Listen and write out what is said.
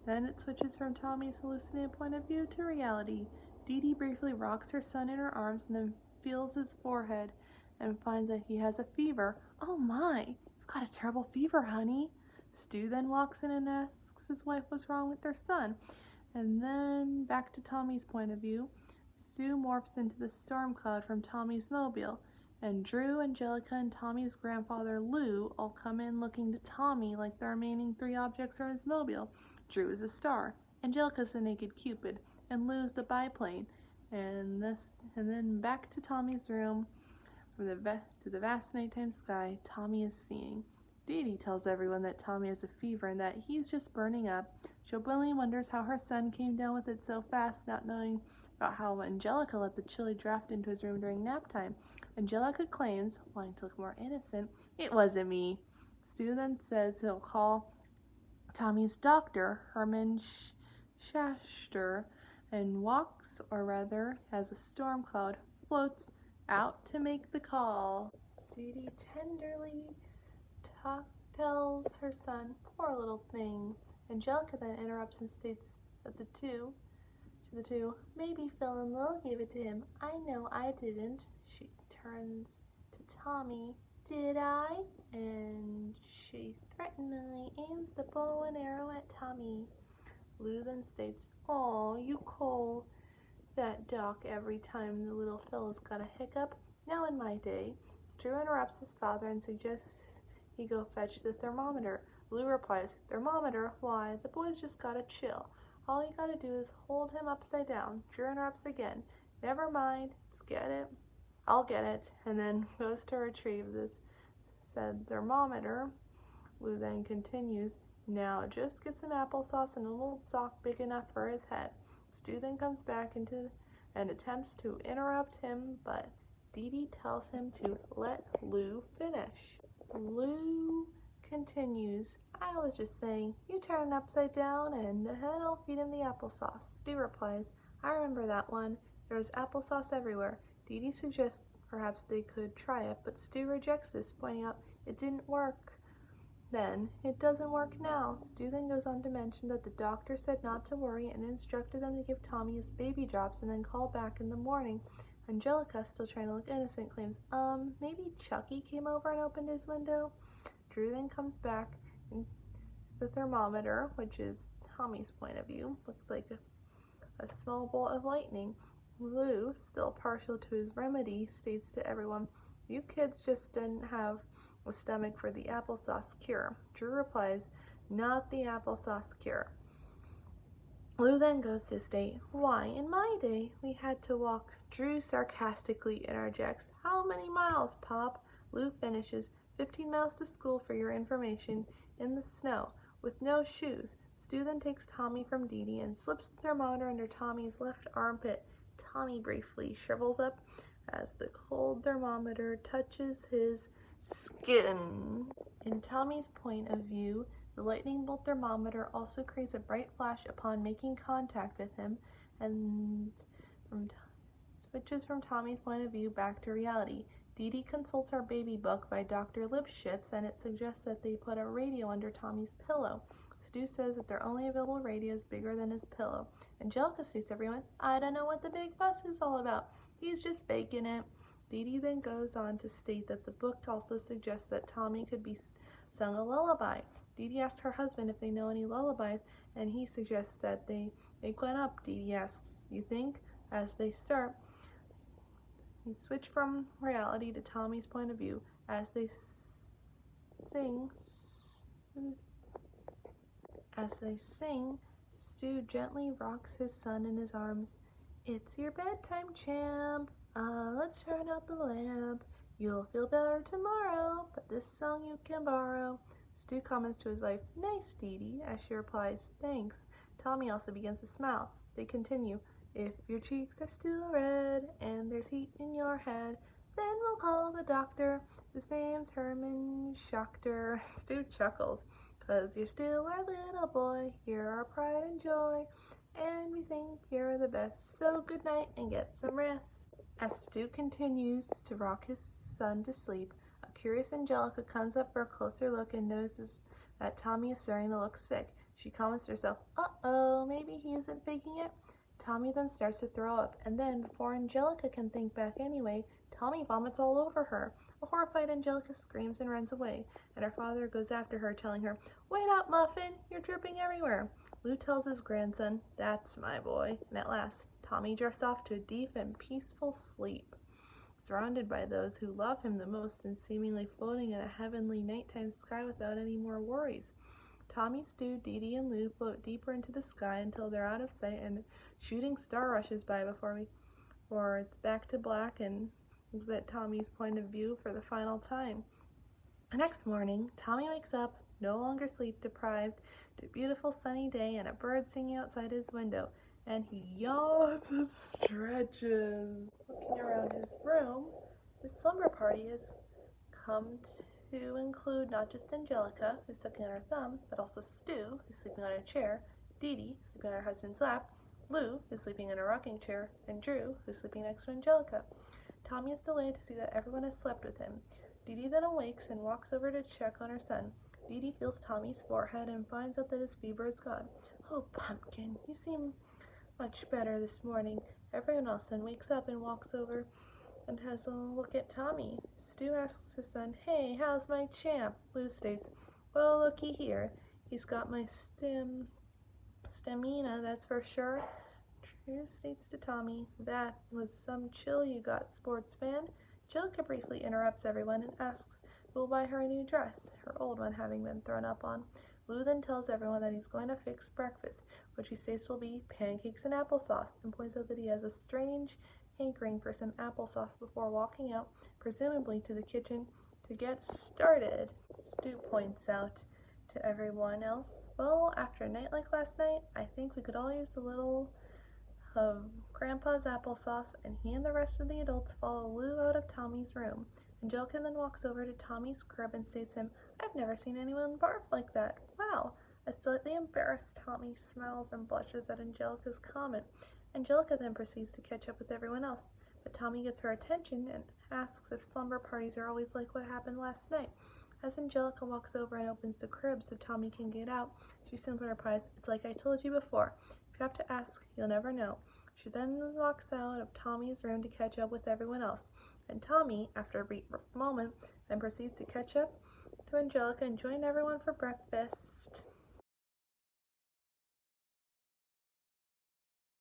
Then it switches from Tommy's hallucinated point of view to reality. Dee Dee briefly rocks her son in her arms and then feels his forehead and finds that he has a fever. Oh my, you've got a terrible fever, honey. Stu then walks in and asks his wife what's wrong with their son. And then back to Tommy's point of view. Stu morphs into the storm cloud from Tommy's mobile, and Drew, Angelica, and Tommy's grandfather Lou all come in looking to Tommy like the remaining 3 objects are his mobile. Drew is a star, Angelica's the naked Cupid, and Lou's the biplane. And then back to Tommy's room. From to the vast nighttime sky, Tommy is seeing. Dee Dee tells everyone that Tommy has a fever and that he's just burning up. Joe wonders how her son came down with it so fast, not knowing about how Angelica let the chilly draft into his room during nap time. Angelica claims, wanting to look more innocent, "It wasn't me." Stu then says he'll call Tommy's doctor, Herman Schachter, and walks, or rather, as a storm cloud floats out to make the call. Dee Dee tenderly tells her son, "Poor little thing." Angelica then interrupts and states that the two, "Maybe Phil and Lil gave it to him. I know I didn't." She turns to Tommy. "Did I?" And she threateningly aims the bow and arrow at Tommy. Lou then states, "Oh, you call that Doc every time the little fellow's got a hiccup. Now in my day." Drew interrupts his father and suggests he go fetch the thermometer. Lou replies, "Thermometer? Why, the boy's just gotta chill. All you gotta do is hold him upside down." Drew interrupts again. "Never mind, just get it. I'll get it," and then goes to retrieve this said thermometer. Lou then continues, "Now just get some applesauce and a little sock big enough for his head." Stu then comes back into and attempts to interrupt him, but Dee Dee tells him to let Lou finish. Lou continues, "I was just saying, you turn him upside down and then I'll feed him the applesauce." Stu replies, "I remember that one. There was applesauce everywhere." Dee Dee suggests perhaps they could try it, but Stu rejects this, pointing out it didn't work then. It doesn't work now. Stu then goes on to mention that the doctor said not to worry and instructed them to give Tommy his baby drops and then call back in the morning. Angelica, still trying to look innocent, claims, maybe Chucky came over and opened his window." Drew then comes back, and the thermometer, which is Tommy's point of view, looks like a small bolt of lightning. Lou, still partial to his remedy, states to everyone, "You kids just didn't have a stomach for the applesauce cure." Drew replies, "Not the applesauce cure." Lou then goes to state, "Why, in my day, we had to walk." Drew sarcastically interjects, "How many miles, Pop?" Lou finishes, 15 miles to school for your information, in the snow, with no shoes." Stu then takes Tommy from Dee Dee and slips the thermometer under Tommy's left armpit. Tommy briefly shrivels up as the cold thermometer touches his skin. In Tommy's point of view, the lightning bolt thermometer also creates a bright flash upon making contact with him, and switches from Tommy's point of view back to reality. Dee Dee consults our baby book by Dr. Lipschitz, and it suggests that they put a radio under Tommy's pillow. Stu says that their only available radio is bigger than his pillow. Angelica states everyone, "I don't know what the big fuss is all about. He's just faking it." Dee Dee then goes on to state that the book also suggests that Tommy could be sung a lullaby. Dee Dee asks her husband if they know any lullabies, and he suggests that they make one up. Dee Dee asks, "You think?" As they start, we switch from reality to Tommy's point of view. As they sing, Stu gently rocks his son in his arms. "It's your bedtime, champ. Let's turn out the lamp. You'll feel better tomorrow, but this song you can borrow." Stu comments to his wife, "Nice, Dee Dee," as she replies, "Thanks." Tommy also begins to smile. They continue, "If your cheeks are still red and there's heat in your head, then we'll call the doctor. His name's Herman Schachter." Stu chuckles, "'Cause you're still our little boy, you're our pride and joy, and we think you're the best, so good night and get some rest." As Stu continues to rock his son to sleep, a curious Angelica comes up for a closer look and notices that Tommy is starting to look sick. She comments to herself, uh-oh, maybe he isn't faking it. Tommy then starts to throw up, and then, before Angelica can think back anyway, Tommy vomits all over her. A horrified Angelica screams and runs away, and her father goes after her, telling her, "Wait up, Muffin! You're dripping everywhere!" Lou tells his grandson, "That's my boy," and at last, Tommy drifts off to a deep and peaceful sleep, surrounded by those who love him the most and seemingly floating in a heavenly nighttime sky without any more worries. Tommy, Stu, Dee Dee, and Lou float deeper into the sky until they're out of sight and a shooting star rushes by before it's back to black and exit Tommy's point of view for the final time. The next morning, Tommy wakes up, no longer sleep deprived, to a beautiful sunny day and a bird singing outside his window, and he yawns and stretches. Looking around his room, the slumber party has come to include not just Angelica, who's sucking on her thumb, but also Stu, who's sleeping on a chair, Dee Dee, sleeping on her husband's lap, Lou, who's sleeping in a rocking chair, and Drew, who's sleeping next to Angelica. Tommy is delighted to see that everyone has slept with him. Dee Dee then awakes and walks over to check on her son. Dee Dee feels Tommy's forehead and finds out that his fever is gone. "Oh, Pumpkin, you seem much better this morning." Everyone else then wakes up and walks over and has a look at Tommy. Stu asks his son, "Hey, how's my champ?" Lou states, "Well, looky here. He's got my stamina, that's for sure." Drew states to Tommy, "That was some chill you got, sports fan." Angelica briefly interrupts everyone and asks who will buy her a new dress, her old one having been thrown up on. Lou then tells everyone that he's going to fix breakfast, which he states will be pancakes and applesauce, and points out that he has a strange hankering for some applesauce before walking out, presumably to the kitchen, to get started. Stu points out to everyone else, "Well, after a night like last night, I think we could all use a little of Grandpa's applesauce," and he and the rest of the adults follow Lou out of Tommy's room. Angelica then walks over to Tommy's crib and states to him, "I've never seen anyone barf like that. Wow." A slightly embarrassed Tommy smiles and blushes at Angelica's comment. Angelica then proceeds to catch up with everyone else, but Tommy gets her attention and asks if slumber parties are always like what happened last night. As Angelica walks over and opens the crib so Tommy can get out, she simply replies, "It's like I told you before. If you have to ask, you'll never know." She then walks out of Tommy's room to catch up with everyone else, and Tommy, after a brief moment, then proceeds to catch up to Angelica and join everyone for breakfast.